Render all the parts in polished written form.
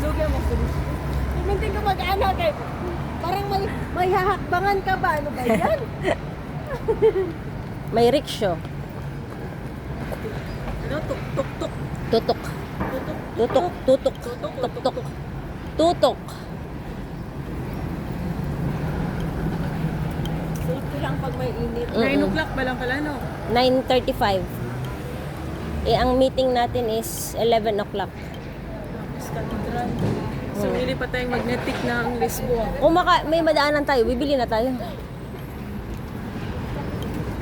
Lugay mo sa list. Hindi ka mag-anak eh. Parang may hahakbangan ka ba? Ano ba yan? May rickshaw. Ano? Tuk-tuk-tuk. Tutok. Tutok. Tutok. Tutok. Tutok. Tutok. Ito lang pag may init. 9 o'clock ba lang pala, no? 9:35. Eh, ang meeting natin is 11 o'clock. Tapos Cathedral. Sumili pa tayong magnetic na ang Lisboa. Kung may madaanan tayo, bibili na tayo.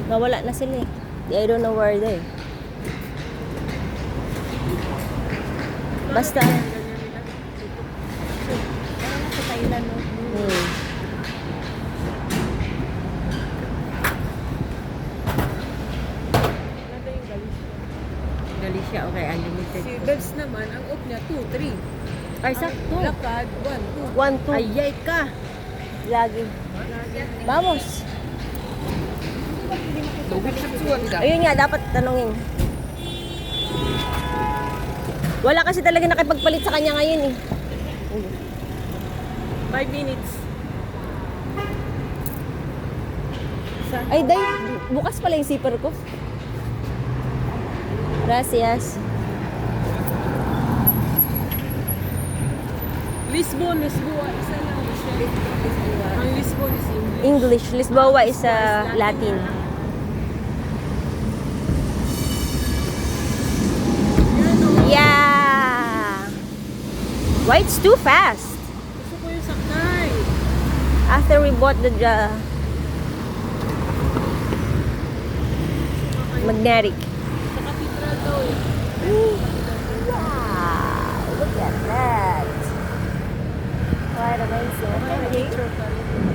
Nawala na sila eh. I don't know where they. Basta. Parang sa Thailand, no? Nanda yung Galicia. Galicia, okay, unlimited. Si Bebs naman, ang off niya, 2, 3. Ay, sakto. Lakad, 1, 2. 1, 2. Ayay ka! Lagi. Vamos. Dugit sa suwan ka. Ayun nga, dapat tanungin. Wala kasi talaga nakipagpalit sa kanya ngayon eh. 5 minutes. Ay, day, bukas pala yung zipper ko. Gracias. Lisbon, Lisboa. Isa lang. Ang Lisbon is English. English. Lisboa is Latin. Yeah. Why it's too fast? Gusto ko yung sakay. After we bought the magnetic. Sa Cathedral daw eh. Wow, look at that. Quite amazing. Nature ka rin.